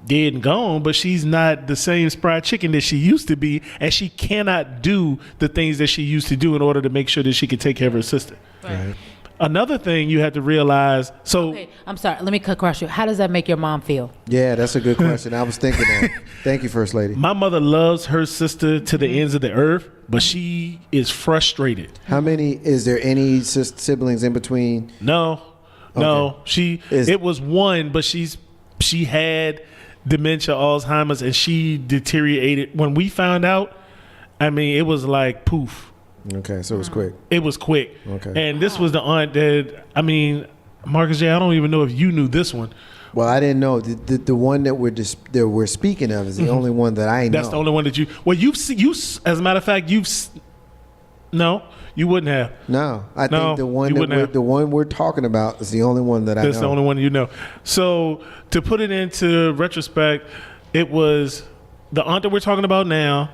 Speaker 3: dead and gone, but she's not the same spry chicken that she used to be, and she cannot do the things that she used to do in order to make sure that she could take care of her sister.
Speaker 1: Right.
Speaker 3: Another thing you have to realize. So,
Speaker 4: okay, I'm sorry. Let me cut across you. How does that make your mom feel?
Speaker 1: Yeah, that's a good question. I was thinking that. Thank you, First Lady.
Speaker 3: My mother loves her sister to the ends of the earth, but she is frustrated.
Speaker 1: Is there any siblings in between?
Speaker 3: No. It was one, but she had dementia, Alzheimer's, and she deteriorated. When we found out, I mean, it was like poof.
Speaker 1: Okay, so it was quick.
Speaker 3: It was quick.
Speaker 1: Okay.
Speaker 3: And this was the aunt that, I mean, Marcus J., I don't even know if you knew this one.
Speaker 1: Well, I didn't know. The one that we're speaking of is the only one that I know.
Speaker 3: That's the only one that you, well, as a matter of fact, no, You wouldn't have.
Speaker 1: No, I
Speaker 3: No,
Speaker 1: think
Speaker 3: you
Speaker 1: the one we're talking about is the only one that I know.
Speaker 3: That's the only one you know. So to put it into retrospect, it was the aunt that we're talking about now,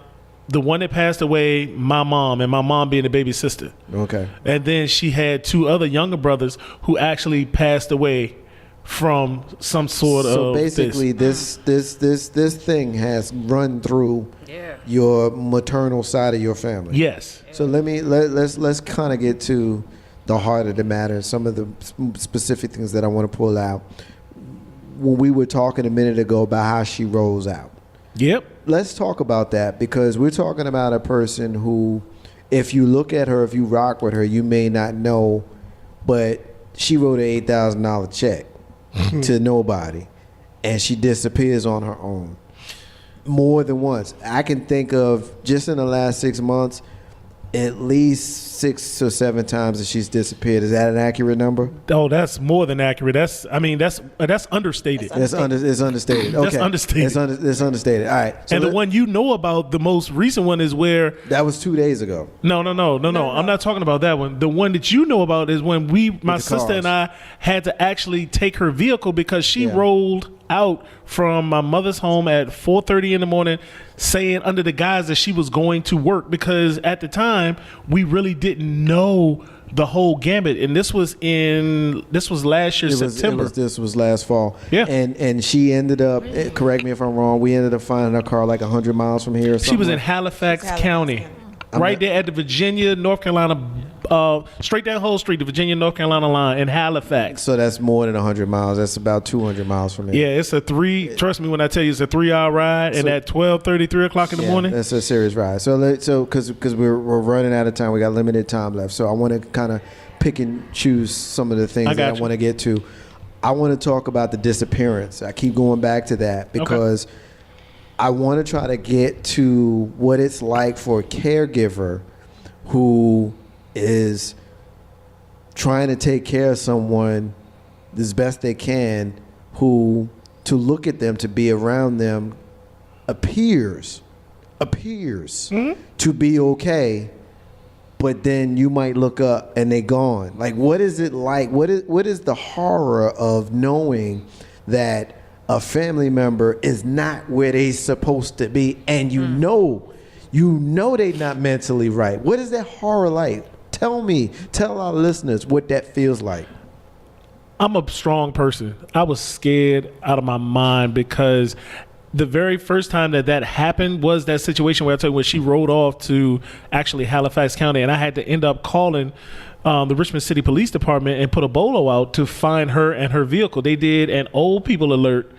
Speaker 3: the one that passed away, my mom, and my mom being the baby sister.
Speaker 1: Okay.
Speaker 3: And then she had 2 other younger brothers who actually passed away from some sort of.
Speaker 1: So basically, this thing has run through your maternal side of your family.
Speaker 3: Yes.
Speaker 1: So let's kind of get to the heart of the matter. Some of the specific things that I want to pull out. When we were talking a minute ago about how she rolls out.
Speaker 3: Yep.
Speaker 1: Let's talk about that, because we're talking about a person who, if you look at her, if you rock with her, you may not know, but she wrote an $8,000 check to nobody, and she disappears on her own more than once. I can think of, just in the last 6 months, at least 6 or 7 times that she's disappeared. Is that an accurate number?
Speaker 3: Oh, that's more than accurate. That's understated.
Speaker 1: It's understated. Okay.
Speaker 3: That's understated.
Speaker 1: It's understated. All right. So
Speaker 3: and the one you know about, the most recent one, is where
Speaker 1: that was 2 days ago.
Speaker 3: No. I'm not talking about that one. The one that you know about is when my sister and I had to actually take her vehicle because she rolled out from my mother's home at 4:30 in the morning, saying under the guise that she was going to work, because at the time we really didn't know the whole gambit. And this was last year, September.
Speaker 1: This was last fall.
Speaker 3: Yeah.
Speaker 1: And she ended up, correct me if I'm wrong, we ended up finding her car like 100 miles from here or something.
Speaker 3: She was in Halifax County. Right there at the Virginia, North Carolina, straight down Whole Street, the Virginia, North Carolina line in Halifax.
Speaker 1: So that's more than 100 miles. That's about 200 miles from here.
Speaker 3: Yeah, it's trust me when I tell you, it's a 3-hour ride, and at 12:30, 3 o'clock in the morning.
Speaker 1: That's a serious ride. So because we're running out of time, we got limited time left. So I want to kind of pick and choose some of the things that I want to get to. I want to talk about the disappearance. I keep going back to that because I want to try to get to what it's like for a caregiver who is trying to take care of someone as best they can, who, to look at them, to be around them, appears to be okay, but then you might look up and they're gone. Like, what is it like? What is the horror of knowing that a family member is not where they're supposed to be, and you know they're not mentally right? What is that horror like? Tell our listeners what that feels like.
Speaker 3: I'm a strong person. I was scared out of my mind because the very first time that happened was that situation where I tell you, when she rode off to actually Halifax County, and I had to end up calling the Richmond City Police Department and put a bolo out to find her and her vehicle. They did an old people alert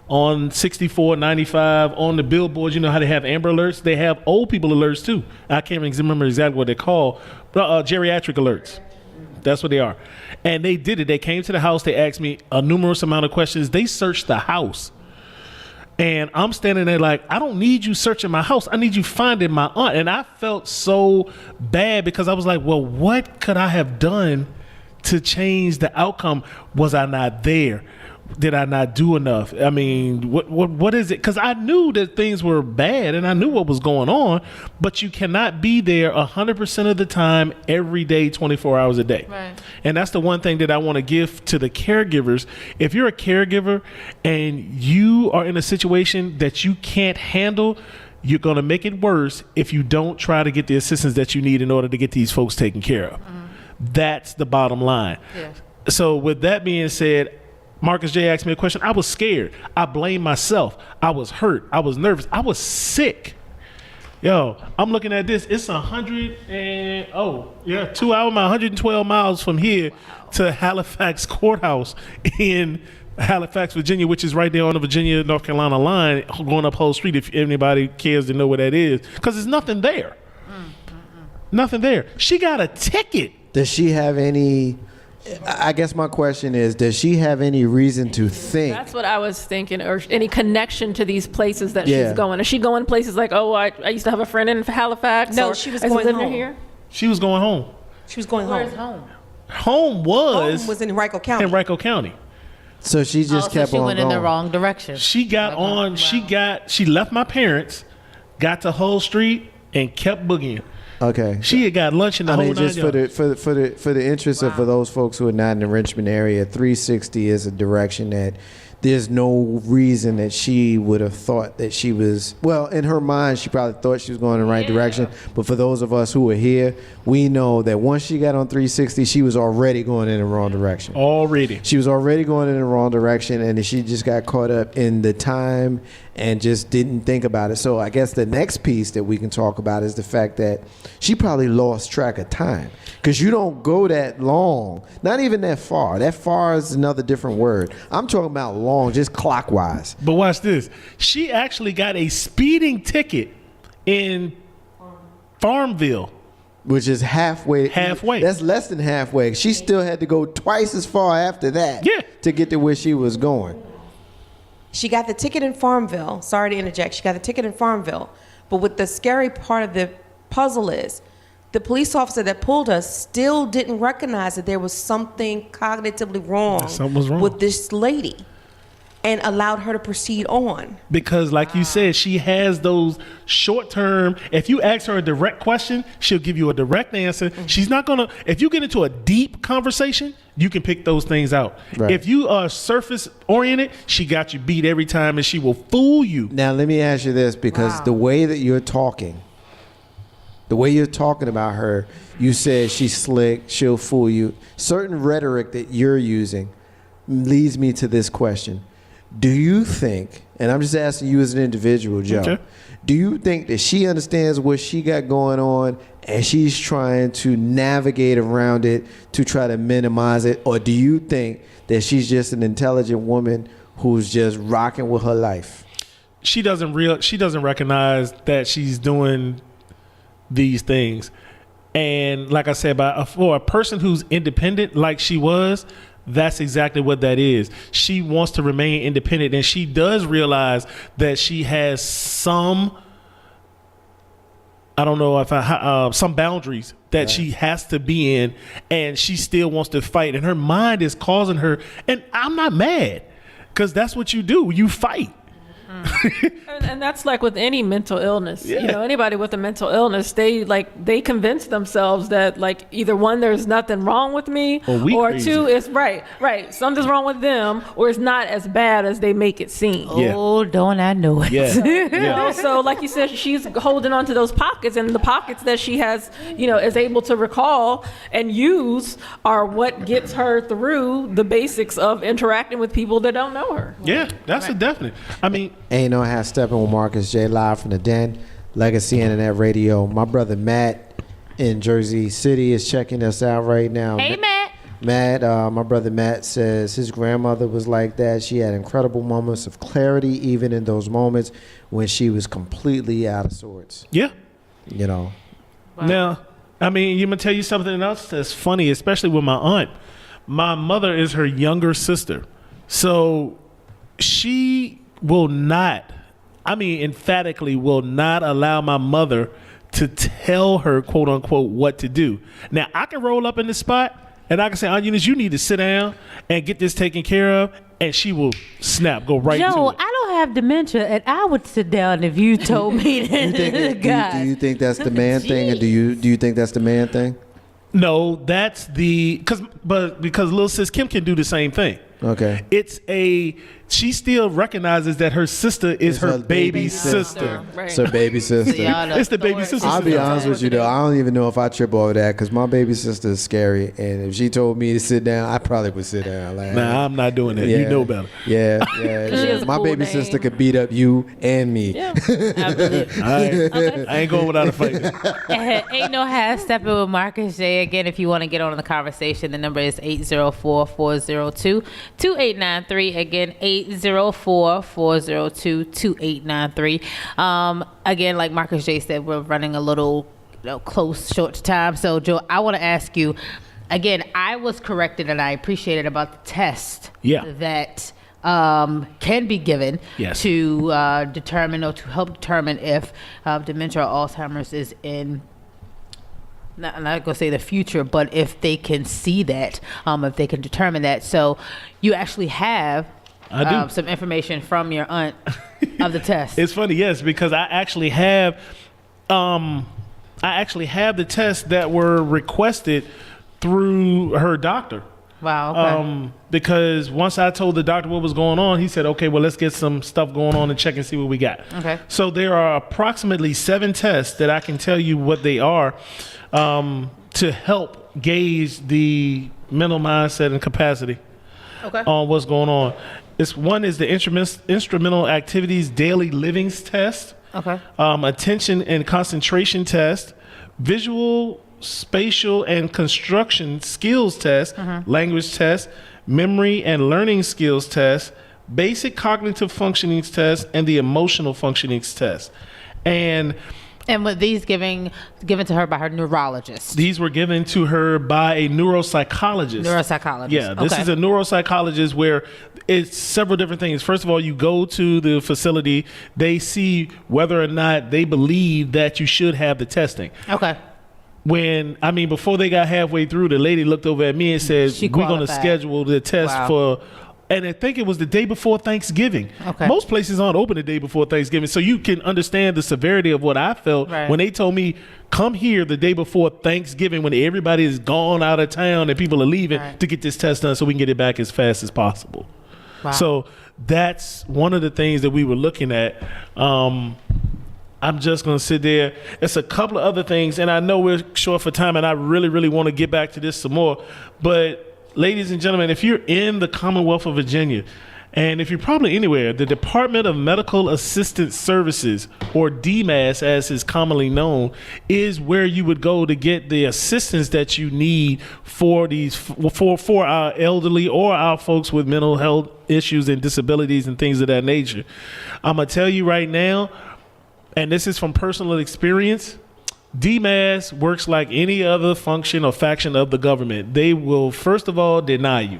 Speaker 3: on 64, 95, on the billboards. You know how they have Amber Alerts? They have old people alerts too. I can't remember exactly what they're called. Geriatric alerts. That's what they are. And they did it. They came to the house. They asked me a numerous amount of questions. They searched the house. And I'm standing there like, I don't need you searching my house. I need you finding my aunt. And I felt so bad because I was like, well, what could I have done to change the outcome? Was I not there? Did I not do enough? I mean, what is it? Because I knew that things were bad and I knew what was going on, but you cannot be there 100% of the time, every day, 24 hours a day.
Speaker 2: Right.
Speaker 3: And that's the one thing that I want to give to the caregivers. If you're a caregiver and you are in a situation that you can't handle, you're going to make it worse if you don't try to get the assistance that you need in order to get these folks taken care of. That's the bottom line.
Speaker 2: Yeah.
Speaker 3: So with that being said, Marcus J asked me a question. I was scared. I blamed myself. I was hurt. I was nervous. I was sick. Yo, I'm looking at this. It's 2 hour mile, 112 miles from here to Halifax Courthouse in Halifax, Virginia, which is right there on the Virginia, North Carolina line, going up Whole Street, if anybody cares to know where that is. Because there's nothing there. Nothing there. She got a ticket.
Speaker 1: Does she have any... I guess my question is, does she have any reason to think?
Speaker 2: That's what I was thinking, or any connection to these places that she's going. Is she going places like, I used to have a friend in Halifax?
Speaker 9: No, she was going home.
Speaker 2: Here?
Speaker 3: She was going home.
Speaker 9: She was going home.
Speaker 2: Where's home?
Speaker 3: Home was
Speaker 9: in Henrico County.
Speaker 3: Henrico County.
Speaker 1: So she just kept on going.
Speaker 4: She went in the wrong direction.
Speaker 3: She got on. Wow. She left my parents, got to Whole Street, and kept boogieing.
Speaker 1: Okay.
Speaker 3: She had got lunch in the whole nine
Speaker 1: just for
Speaker 3: yards.
Speaker 1: the interest of for those folks who are not in the Richmond area, 360 is a direction that there's no reason that she would have thought that she was, well, in her mind, she probably thought she was going in the right direction. But for those of us who are here, we know that once she got on 360, she was already going in the wrong direction. She was already going in the wrong direction, and she just got caught up in the time and just didn't think about it. So I guess the next piece that we can talk about is the fact that she probably lost track of time, because you don't go that long, not even that far. That far is another different word. I'm talking about long, just clockwise.
Speaker 3: But watch this. She actually got a speeding ticket in Farmville.
Speaker 1: Which is halfway. That's less than halfway. She still had to go twice as far after that to get to where she was going.
Speaker 9: She got the ticket in Farmville. Sorry to interject. She got the ticket in Farmville. But what the scary part of the puzzle is, the police officer that pulled us still didn't recognize that there was something cognitively wrong, with this lady, and allowed her to proceed on.
Speaker 3: Because like you said, she has those short-term, if you ask her a direct question, she'll give you a direct answer. She's not gonna, if you get into a deep conversation, you can pick those things out.
Speaker 1: Right.
Speaker 3: If you are surface-oriented, she got you beat every time, and she will fool you.
Speaker 1: Now, let me ask you this, because the way that you're talking, the way you're talking about her, you said she's slick, she'll fool you. Certain rhetoric that you're using leads me to this question. Do you think, and I'm just asking you as an individual, Joe, do you think that she understands what she got going on and she's trying to navigate around it to try to minimize it? Or do you think that she's just an intelligent woman who's just rocking with her life?
Speaker 3: She doesn't recognize that she's doing these things. And like I said, for a person who's independent like she was, that's exactly what that is. She wants to remain independent, and she does realize that she has some, I don't know if some boundaries that she has to be in, and she still wants to fight, and her mind is causing her, and I'm not mad, because that's what you do. You fight.
Speaker 2: And that's like with any mental illness. You know, anybody with a mental illness, they convince themselves that, like, either one, there's nothing wrong with me, or two, it's right, something's wrong with them, or it's not as bad as they make it seem.
Speaker 4: Oh, don't I know it?
Speaker 2: You know, so like you said, she's holding on to those pockets, and the pockets that she has, is able to recall and use are what gets her through the basics of interacting with people that don't know her.
Speaker 3: Yeah, that's a definite. I mean,
Speaker 1: Ain't No Half Stepping with Marcus J. live from the Den, Legacy Internet Radio. My brother Matt in Jersey City is checking us out right now.
Speaker 4: Hey, Matt.
Speaker 1: Matt, my brother Matt says his grandmother was like that. She had incredible moments of clarity, even in those moments when she was completely out of sorts.
Speaker 3: Yeah.
Speaker 1: You know.
Speaker 3: Wow. Now, I mean, you gonna tell you something else that's funny, especially with my aunt. My mother is her younger sister. So she will not, emphatically will not allow my mother to tell her, quote unquote, what to do. Now, I can roll up in this spot and I can say, Aunt Eunice, you need to sit down and get this taken care of. And she will snap, go right to it.
Speaker 4: Joe, I don't have dementia, and I would sit down if you told me that.
Speaker 1: Do you think that's the man thing, or do you think that's the man thing?
Speaker 3: No, that's because little sis Kim can do the same thing.
Speaker 1: Okay.
Speaker 3: She still recognizes that her sister is her baby sister.
Speaker 1: Right. It's her baby sister.
Speaker 3: It's the baby sister.
Speaker 1: I'll be honest with you though, I don't even know if I trip over that, because my baby sister is scary, and if she told me to sit down, I probably would sit down. Like,
Speaker 3: nah, I'm not doing that. You know better.
Speaker 1: Yeah. My baby sister could beat up you and me.
Speaker 4: Yeah, I believe.
Speaker 3: I ain't going without a fight.
Speaker 4: Ain't No Half Stepping with Marcus J. Again, if you want to get on the conversation, the number is 804-402-2893. Again, 804-402-2893. Again, like Marcus J. said, we're running a little short time. So, Joe, I want to ask you, again, I was corrected, and I appreciate it, about the test that can be given to determine, or to help determine if dementia or Alzheimer's is in, I'm not going to say the future, but if they can see that, if they can determine that. So you actually have some information from your aunt of the test.
Speaker 3: It's funny, yes, because I actually have, I actually have the tests that were requested through her doctor.
Speaker 4: Wow. Okay.
Speaker 3: Because once I told the doctor what was going on, he said, okay, well, let's get some stuff going on and check and see what we got.
Speaker 4: Okay.
Speaker 3: So there are approximately 7 tests that I can tell you what they are to help gauge the mental mindset and capacity on what's going on. One is the instrumental activities daily livings test.
Speaker 4: Okay.
Speaker 3: Attention and concentration test, visual, spatial, and construction skills test, language test, memory and learning skills test, basic cognitive functionings test, and the emotional functionings test. And
Speaker 4: were these given to her by her neurologist?
Speaker 3: These were given to her by a neuropsychologist. Yeah, this is a neuropsychologist where it's several different things. First of all, you go to the facility, they see whether or not they believe that you should have the testing.
Speaker 4: Okay.
Speaker 3: Before they got halfway through, the lady looked over at me and said, we're going to schedule the test and I think it was the day before Thanksgiving. Okay. Most places aren't open the day before Thanksgiving. So you can understand the severity of what I felt when they told me, come here the day before Thanksgiving when everybody is gone out of town and people are leaving to get this test done so we can get it back as fast as possible. Wow. So that's one of the things that we were looking at. I'm just going to sit there. It's a couple of other things, and I know we're short for time, and I really, really want to get back to this some more. But ladies and gentlemen, if you're in the Commonwealth of Virginia, and if you're probably anywhere, the Department of Medical Assistance Services, or DMAS as is commonly known, is where you would go to get the assistance that you need for our elderly or our folks with mental health issues and disabilities and things of that nature. I'm going to tell you right now, and this is from personal experience, DMAS works like any other function or faction of the government. They will, first of all, deny you.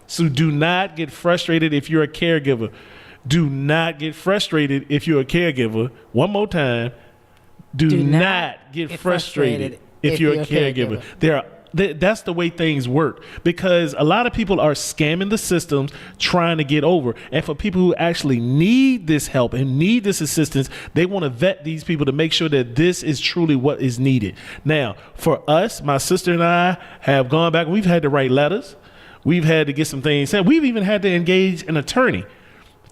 Speaker 3: So do not get frustrated if you're a caregiver. Do not get frustrated if you're a caregiver. One more time. Do not get frustrated if you're a caregiver. That's the way things work, because a lot of people are scamming the systems trying to get over. And for people who actually need this help and need this assistance, they want to vet these people to make sure that this is truly what is needed. Now, for us, my sister and I have gone back. We've had to write letters. We've had to get some things sent. We've even had to engage an attorney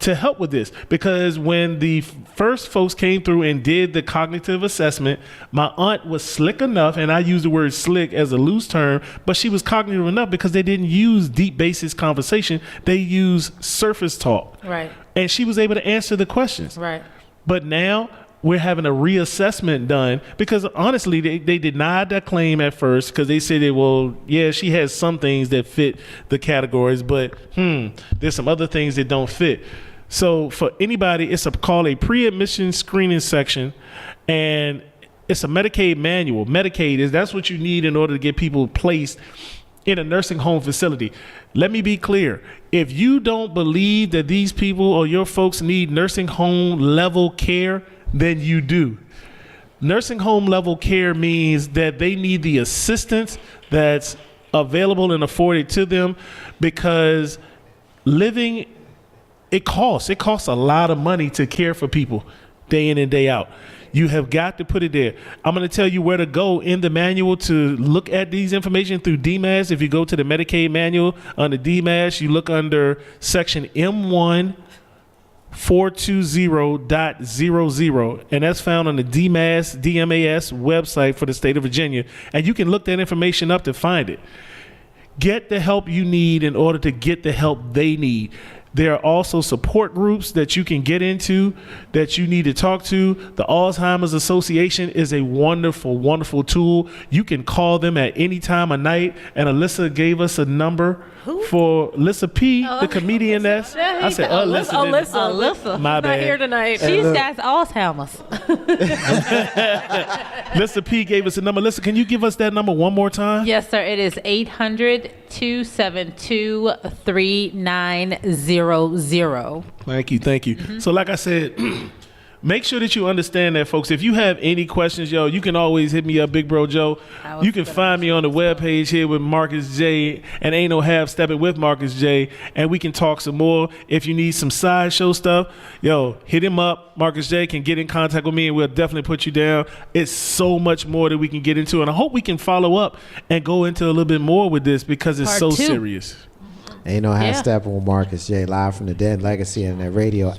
Speaker 3: to help with this, because when the first folks came through and did the cognitive assessment, my aunt was slick enough, and I use the word slick as a loose term, but she was cognitive enough because they didn't use deep basis conversation. They used surface talk.
Speaker 4: Right.
Speaker 3: And she was able to answer the questions.
Speaker 4: Right.
Speaker 3: But now we're having a reassessment done, because honestly, they denied that claim at first because they said, she has some things that fit the categories, but there's some other things that don't fit. So for anybody, it's called a pre-admission screening section, and it's a Medicaid manual. That's what you need in order to get people placed in a nursing home facility. Let me be clear. If you don't believe that these people or your folks need nursing home level care, then you do. Nursing home level care means that they need the assistance that's available and afforded to them, because living, it costs a lot of money to care for people day in and day out. You have got to put it there. I'm going to tell you where to go in the manual to look at these information through DMAS. If you go to the Medicaid manual under DMAS, you look under section M1 420.00, and that's found on the DMAS website for the state of Virginia, and you can look that information up to find it. Get the help you need in order to get the help they need. There are also support groups that you can get into that you need to talk to. The Alzheimer's Association is a wonderful, wonderful tool. You can call them at any time of night. And Alyssa gave us a number for Alyssa P, the comedian that's. I said
Speaker 2: Alyssa.
Speaker 3: My bad.
Speaker 2: Not here tonight.
Speaker 4: She's got Alzheimer's.
Speaker 3: Alyssa P gave us a number. Alyssa, can you give us that number one more time?
Speaker 4: Yes, sir. It is 800-272-3900.
Speaker 3: Thank you. So like I said, make sure that you understand that, folks. If you have any questions, yo, you can always hit me up, Big Bro Joe. You can find me on the webpage here with Marcus J and Ain't No Half Stepping with Marcus J, and we can talk some more. If you need some sideshow stuff, yo, hit him up. Marcus J can get in contact with me, and we'll definitely put you down. It's so much more that we can get into, and I hope we can follow up and go into a little bit more with this because it's so serious.
Speaker 1: Ain't No Half Stepping with Marcus J, live from the Dead Legacy Internet Radio.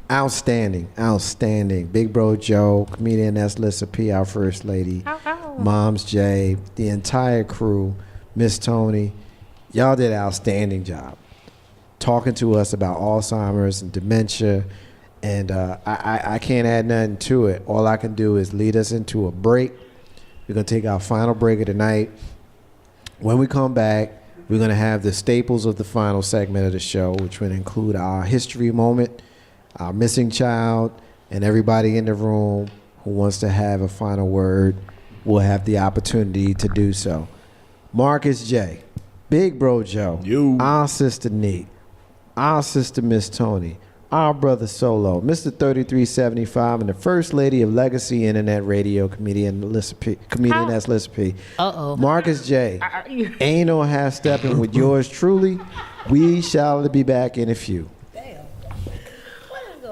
Speaker 1: Outstanding. Big Bro Joe, comedian S. Lissa P, our first lady, Moms J, the entire crew, Miss Tony. Y'all did an outstanding job talking to us about Alzheimer's and dementia. And I can't add nothing to it. All I can do is lead us into a break. We're going to take our final break of the night. When we come back, we're going to have the staples of the final segment of the show, which would include our history moment, our missing child, and everybody in the room who wants to have a final word will have the opportunity to do so. Marcus J, Big Bro Joe, our sister Neat, our sister Miss Tony, our brother Solo, Mr. 3375, and the First Lady of Legacy Internet Radio, comedian S. Lissa P. Marcus J. Ain't No Half Stepping with yours truly. We shall be back in a few.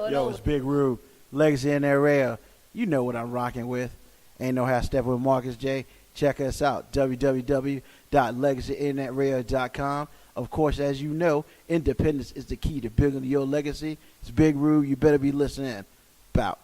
Speaker 10: Yo, it's Big Rube, Legacy Internet Radio. You know what I'm rocking with. Ain't No Half Stepping with Marcus J. Check us out, www.legacyinternetradio.com. Of course, as you know, independence is the key to building your legacy. It's Big Rube. You better be listening. Bout.